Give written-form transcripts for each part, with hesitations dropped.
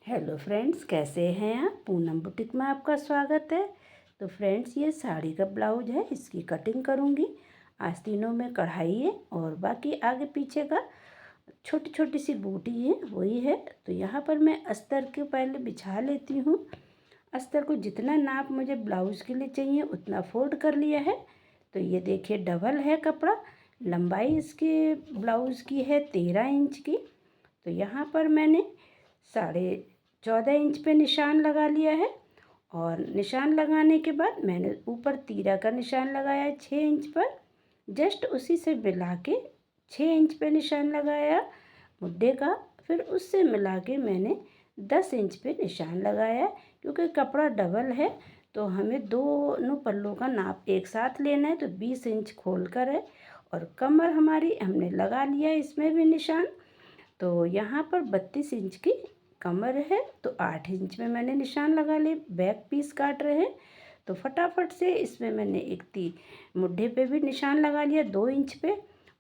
Hello friends, कैसे हैं आप। पूनम बुटीक में आपका स्वागत है। तो फ्रेंड्स, ये साड़ी का ब्लाउज है, इसकी कटिंग करूँगी। आस्तीनों में कढ़ाई है और बाकी आगे पीछे का छोटी छोटी सी बूटी है, वही है। तो यहाँ पर मैं अस्तर के पहले बिछा लेती हूँ। अस्तर को जितना नाप मुझे ब्लाउज़ के लिए चाहिए उतना फोल्ड कर लिया है। तो ये देखिए, डबल है कपड़ा। लंबाई इसके ब्लाउज़ की है 13 इंच की। तो यहाँ पर मैंने 14.5 इंच पे निशान लगा लिया है। और निशान लगाने के बाद मैंने ऊपर तीरा का निशान लगाया है 6 इंच पर। जस्ट उसी से मिला के 6 इंच पे निशान लगाया मुड्ढे का। फिर उससे मिला के मैंने 10 इंच पे निशान लगाया है। क्योंकि कपड़ा डबल है तो हमें दोनों पल्लों का नाप एक साथ लेना है। तो 20 इंच खोल कर है। और कमर हमारी हमने लगा लिया है, इसमें भी निशान। तो यहाँ पर 32 इंच की कमर है, तो 8 इंच में मैंने निशान लगा लिए। बैक पीस काट रहे हैं तो फटाफट से इसमें मैंने मुड्ढे पे भी निशान लगा लिया 2 इंच पे।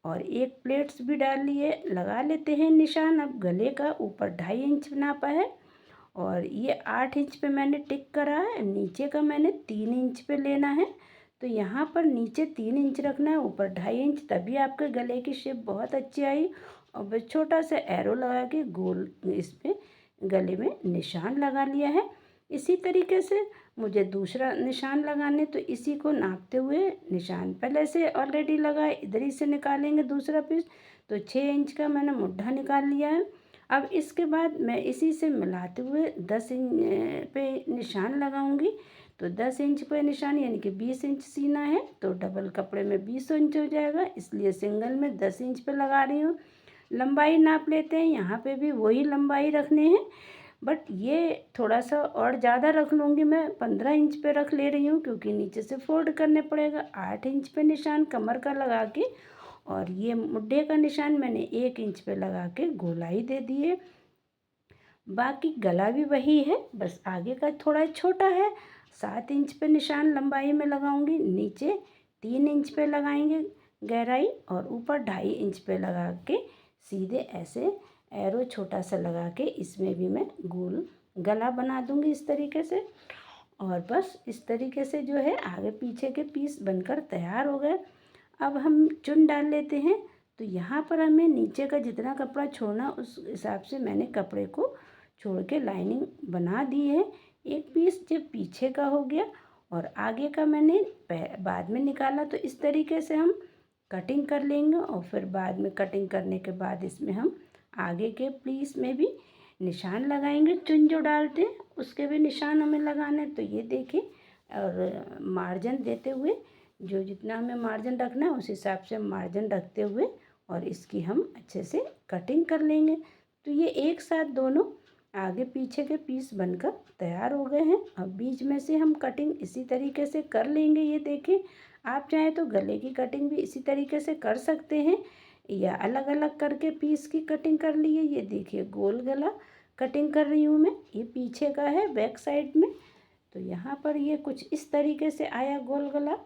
और एक प्लेट्स भी डाल लिए, लगा लेते हैं निशान। अब गले का ऊपर 2.5 इंच नापा है और ये 8 इंच पे मैंने टिक करा है। नीचे का मैंने 3 इंच पे लेना है। तो यहाँ पर नीचे 3 इंच रखना है, ऊपर 2.5 इंच, तभी आपके गले की शेप बहुत अच्छी आई। और बस छोटा सा एरो लगा के गोल इस पे गले में निशान लगा लिया है। इसी तरीके से मुझे दूसरा निशान लगाने, तो इसी को नापते हुए निशान पहले से ऑलरेडी लगाए, इधर ही से निकालेंगे दूसरा पीस। तो 6 इंच का मैंने मुड्ढा निकाल लिया है। अब इसके बाद मैं इसी से मिलाते हुए 10 इंच पे निशान लगाऊंगी। तो 10 इंच पे निशान यानी कि 20 इंच सीना है, तो डबल कपड़े में 20 इंच हो जाएगा, इसलिए सिंगल में 10 इंच पे लगा रही हूँ। लंबाई नाप लेते हैं, यहाँ पे भी वही लंबाई रखने हैं। बट ये थोड़ा सा और ज़्यादा रख लूँगी, मैं 15 इंच पे रख ले रही हूँ क्योंकि नीचे से फोल्ड करने पड़ेगा। 8 इंच पे निशान कमर का लगा के और ये मुड्ढे का निशान मैंने 1 इंच पे लगा के गोलाई दे दी है। बाकी गला भी वही है, बस आगे का थोड़ा छोटा है। 7 इंच पे निशान लंबाई में लगाऊंगी, नीचे 3 इंच पे लगाएंगे गहराई और ऊपर 2.5 इंच पे लगा के सीधे ऐसे एरो छोटा सा लगा के इसमें भी मैं गोल गला बना दूंगी इस तरीके से। और बस इस तरीके से जो है आगे पीछे के पीस बनकर तैयार हो गए। अब हम चुन डाल लेते हैं। तो यहाँ पर हमें नीचे का जितना कपड़ा छोड़ना उस हिसाब से मैंने कपड़े को छोड़ के लाइनिंग बना दी है। एक पीस जब पीछे का हो गया और आगे का मैंने बाद में निकाला, तो इस तरीके से हम कटिंग कर लेंगे। और फिर बाद में कटिंग करने के बाद इसमें हम आगे के पीस में भी निशान लगाएंगे। चुन जो डालते हैं उसके भी निशान हमें लगाने। तो ये देखिए, और मार्जिन देते हुए जो जितना हमें मार्जिन रखना है उस हिसाब से मार्जिन रखते हुए और इसकी हम अच्छे से कटिंग कर लेंगे। तो ये एक साथ दोनों आगे पीछे के पीस बनकर तैयार हो गए हैं। अब बीच में से हम कटिंग इसी तरीके से कर लेंगे। ये देखिए, आप चाहें तो गले की कटिंग भी इसी तरीके से कर सकते हैं या अलग अलग करके पीस की कटिंग कर लिए। ये देखिए, गोल गला कटिंग कर रही हूँ मैं, ये पीछे का है बैक साइड में। तो यहाँ पर ये कुछ इस तरीके से आया गोल गला,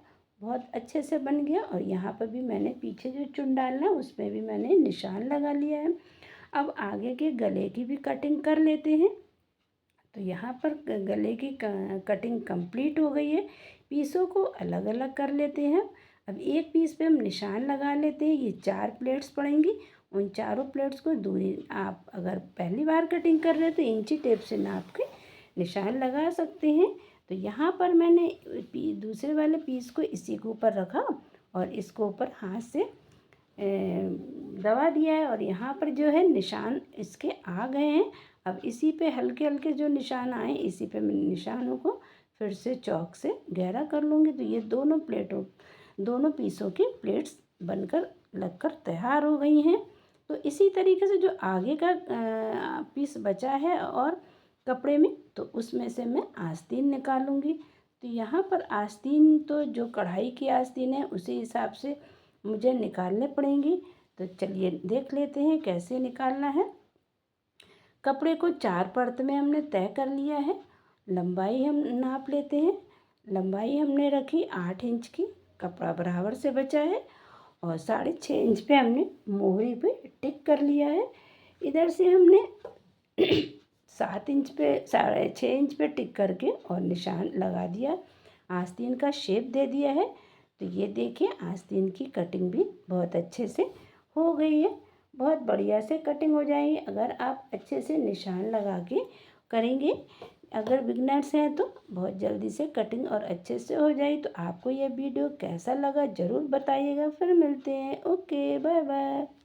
बहुत अच्छे से बन गया। और यहाँ पर भी मैंने पीछे जो चुन डालना है उसमें भी मैंने निशान लगा लिया है। अब आगे के गले की भी कटिंग कर लेते हैं। तो यहाँ पर गले की कटिंग कंप्लीट हो गई है। पीसों को अलग अलग कर लेते हैं। अब एक पीस पे हम निशान लगा लेते हैं। ये 4 प्लेट्स पड़ेंगी, उन चारों प्लेट्स को दूरी, आप अगर पहली बार कटिंग कर रहे हैं तो इंची टेप से नाप के निशान लगा सकते हैं। तो यहाँ पर मैंने दूसरे वाले पीस को इसी के ऊपर रखा और इसको ऊपर हाथ से दबा दिया है और यहाँ पर जो है निशान इसके आ गए हैं। अब इसी पे हल्के हल्के जो निशान आए इसी पे मैं निशानों को फिर से चौक से गहरा कर लूँगी। तो ये दोनों पीसों की प्लेट्स बनकर लगकर तैयार हो गई हैं। तो इसी तरीके से जो आगे का पीस बचा है और कपड़े में, तो उसमें से मैं आस्तीन निकालूंगी। तो यहाँ पर आस्तीन, तो जो कढ़ाई की आस्तीन है उसी हिसाब से मुझे निकालने पड़ेंगी। तो चलिए देख लेते हैं कैसे निकालना है। कपड़े को 4 परत में हमने तय कर लिया है। लंबाई हम नाप लेते हैं। लंबाई हमने रखी 8 इंच की, कपड़ा बराबर से बचा है और 6.5 इंच पे हमने मोहरी पे टिक कर लिया है। इधर से हमने 7 इंच पे 6.5 इंच पे टिक करके और निशान लगा दिया। आस्तीन का शेप दे दिया है। तो ये देखिए आस्तीन की कटिंग भी बहुत अच्छे से हो गई है। बहुत बढ़िया से कटिंग हो जाएगी अगर आप अच्छे से निशान लगा के करेंगे। अगर बिगनर्स हैं तो बहुत जल्दी से कटिंग और अच्छे से हो जाएगी। तो आपको ये वीडियो कैसा लगा ज़रूर बताइएगा। फिर मिलते हैं। Okay, bye bye.